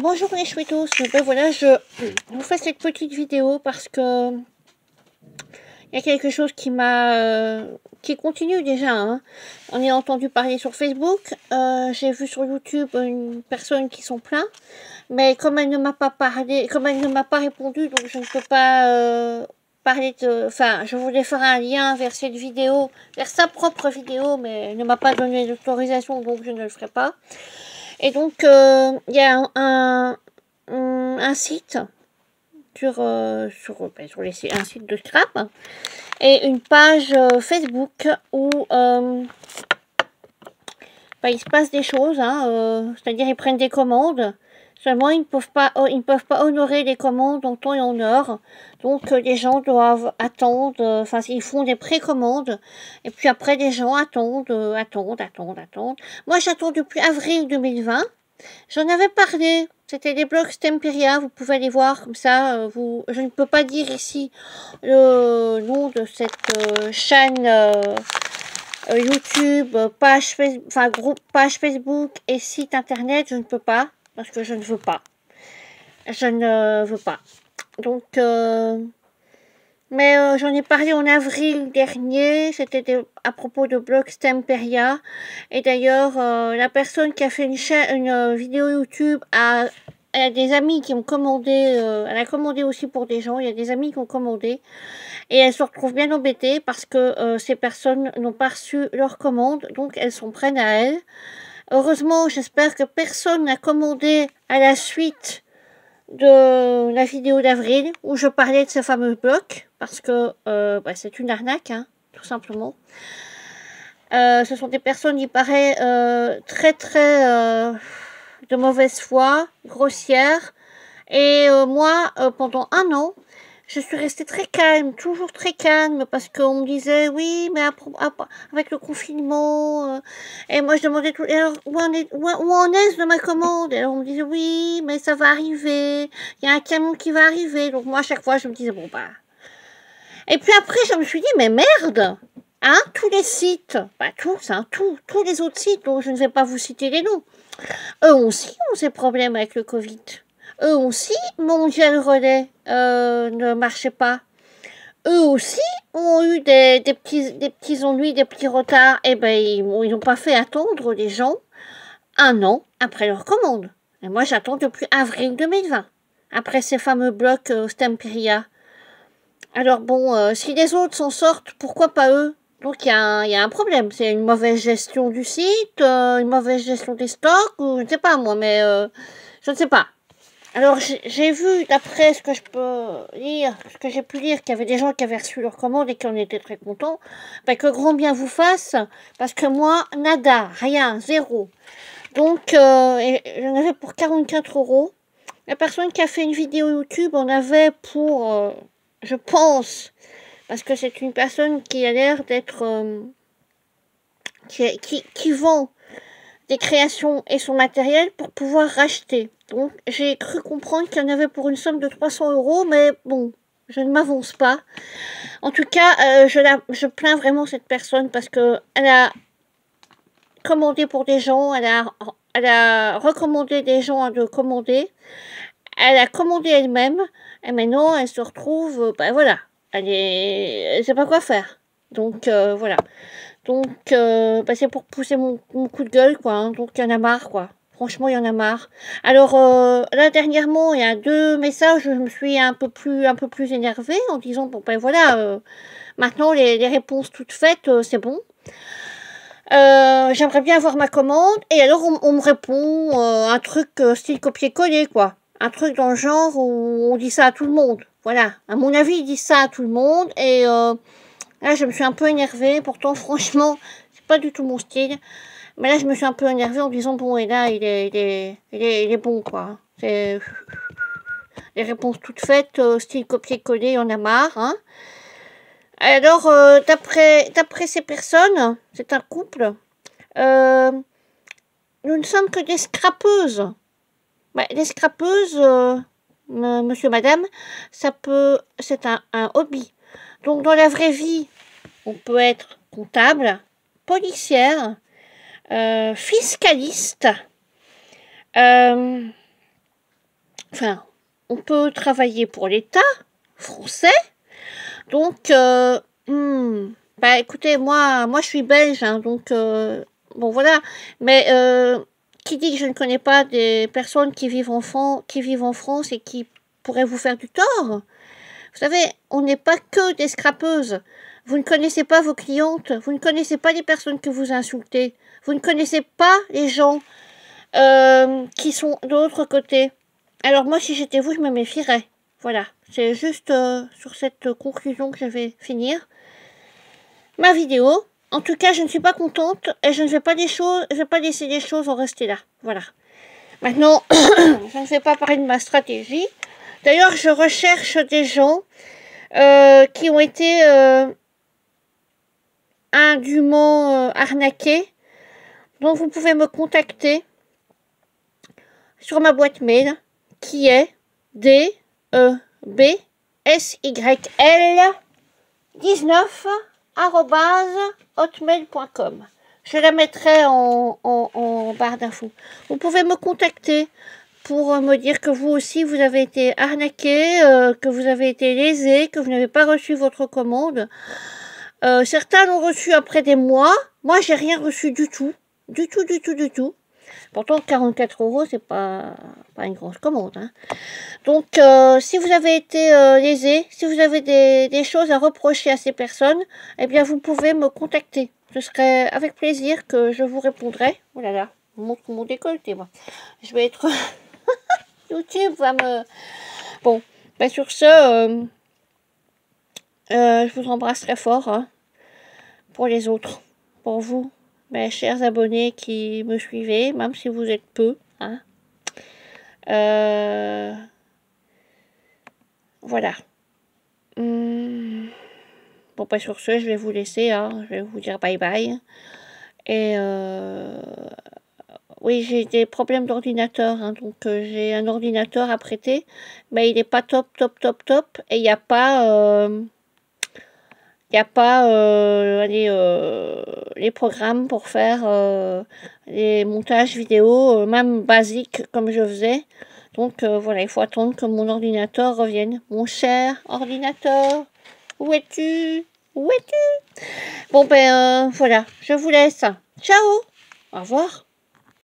Bonjour les chouettos, ben voilà, je vous fais cette petite vidéo parce que il y a quelque chose qui continue déjà, hein. On a entendu parler sur Facebook, j'ai vu sur YouTube une personne qui s'en plaint, mais comme elle ne m'a pas parlé, comme elle ne m'a pas répondu, donc je ne peux pas parler de, enfin, je voulais faire un lien vers cette vidéo, vers sa propre vidéo, mais elle ne m'a pas donné d'autorisation, donc je ne le ferai pas. Et donc, il y a un site un site de scrap et une page Facebook où il se passe des choses, hein, c'est-à-dire ils prennent des commandes. Seulement, ils ne peuvent pas honorer les commandes en temps et en heure. Donc, les gens doivent attendre, enfin, ils font des précommandes. Et puis après, les gens attendent. Moi, j'attends depuis avril 2020. J'en avais parlé. C'était des blogs Stemperia. Vous pouvez aller voir comme ça. Je ne peux pas dire ici le nom de cette chaîne YouTube, page Facebook et site internet. Je ne peux pas parce que je ne veux pas. Je ne veux pas. Donc, mais j'en ai parlé en avril dernier, c'était à propos de blog Stemperia. Et d'ailleurs, la personne qui a fait une vidéo YouTube elle a des amis qui ont commandé, elle a commandé aussi pour des gens, il y a des amis qui ont commandé. Et elle se retrouve bien embêtée parce que ces personnes n'ont pas reçu leur commande, donc elles s'en prennent à elle. Heureusement, j'espère que personne n'a commandé à la suite de la vidéo d'avril où je parlais de ce fameux bloc parce que c'est une arnaque, hein, tout simplement. Ce sont des personnes, il paraît, très de mauvaise foi, grossières. Et moi, pendant un an, je suis restée très calme, toujours très calme, parce qu'on me disait, oui, mais avec le confinement, et moi je demandais tout, alors, où en est-ce de ma commande? Et alors on me disait, oui, mais ça va arriver, il y a un camion qui va arriver. Donc moi, à chaque fois, je me disais, bon bah. Et puis après, je me suis dit, mais merde, hein, tous les sites, pas tous, hein, tous les autres sites, dont je ne vais pas vous citer les noms, eux aussi ont ces problèmes avec le Covid. Eux aussi, mon gel relais ne marchait pas. Eux aussi ont eu des petits ennuis, des petits retards. Et ben, ils n'ont pas fait attendre les gens un an après leur commande. Et moi, j'attends depuis avril 2020, après ces fameux blocs Stemperia. Alors bon, si les autres s'en sortent, pourquoi pas eux? Donc il y a un problème. C'est une mauvaise gestion du site, une mauvaise gestion des stocks, ou je ne sais pas moi, mais je ne sais pas. Alors j'ai vu, d'après ce que je peux lire, ce que j'ai pu lire, qu'il y avait des gens qui avaient reçu leur commande et qui en étaient très contents. Que grand bien vous fasse, parce que moi, nada, rien, zéro. Donc j'en avais pour 44 €. La personne qui a fait une vidéo YouTube en avait pour, je pense, parce que c'est une personne qui a l'air d'être, qui vend des créations et son matériel pour pouvoir racheter. Donc j'ai cru comprendre qu'il y en avait pour une somme de 300 €, mais bon, je ne m'avance pas. En tout cas, je plains vraiment cette personne parce que elle a commandé pour des gens, elle a recommandé des gens à de commander, elle a commandé elle-même, et maintenant elle se retrouve, voilà, elle sait pas quoi faire. Donc voilà. Donc, c'est pour pousser mon coup de gueule, quoi. Hein. Donc, il y en a marre, quoi. Franchement, il y en a marre. Alors, là, dernièrement, il y a 2 messages où je me suis un peu plus énervée en disant, bon, voilà, maintenant, les réponses toutes faites, c'est bon. J'aimerais bien avoir ma commande. Et alors, on me répond un truc style copier-coller, quoi. Un truc dans le genre où on dit ça à tout le monde. Voilà. À mon avis, ils disent ça à tout le monde. Et là, je me suis un peu énervée. Pourtant, franchement, c'est pas du tout mon style. Mais là, je me suis un peu énervée en disant, bon, et là, il est bon, quoi. C'est les réponses toutes faites, style copier-coller, il y en a marre, hein. Alors, d'après ces personnes, c'est un couple, euh, nous ne sommes que des scrapeuses. Les scrapeuses, monsieur, madame, c'est un hobby. Donc, dans la vraie vie, on peut être comptable, policière, fiscaliste, enfin, on peut travailler pour l'État français. Donc, bah écoutez, moi je suis belge, hein, donc bon voilà. Mais qui dit que je ne connais pas des personnes qui vivent en France et qui pourraient vous faire du tort? Vous savez, on n'est pas que des scrapeuses. Vous ne connaissez pas vos clientes, vous ne connaissez pas les personnes que vous insultez, vous ne connaissez pas les gens qui sont de l'autre côté. Alors moi, si j'étais vous, je me méfierais. Voilà, c'est juste sur cette conclusion que je vais finir ma vidéo. En tout cas, je ne suis pas contente et je ne vais pas laisser les choses en rester là. Voilà. Maintenant, je ne vais pas parler de ma stratégie. D'ailleurs, je recherche des gens qui ont été indûment arnaqués. Donc, vous pouvez me contacter sur ma boîte mail qui est debsyl19@hotmail.com. Je la mettrai en barre d'infos. Vous pouvez me contacter pour me dire que vous aussi vous avez été arnaqué, que vous avez été lésé, que vous n'avez pas reçu votre commande. Certains l'ont reçu après des mois. Moi, j'ai rien reçu du tout. Du tout. Pourtant, 44 €, c'est pas une grosse commande. Hein. Donc, si vous avez été lésé, si vous avez des choses à reprocher à ces personnes, eh bien, vous pouvez me contacter. Ce serait avec plaisir que je vous répondrai. Oh là là, je montre mon décolleté, moi. Je vais être... YouTube va me... Bon, ben sur ce, je vous embrasse très fort. Hein, pour les autres, pour vous, mes chers abonnés qui me suivez, même si vous êtes peu. Hein. Voilà. Bon, pas sur ce, je vais vous laisser. Hein. Je vais vous dire bye bye. Et oui, j'ai des problèmes d'ordinateur. Hein. Donc, j'ai un ordinateur à prêter. Mais il n'est pas top. Et il n'y a pas... les programmes pour faire les montages vidéo, même basiques comme je faisais. Donc voilà, il faut attendre que mon ordinateur revienne. Mon cher ordinateur, où es-tu? Où es-tu? Bon ben voilà, je vous laisse. Ciao, au revoir.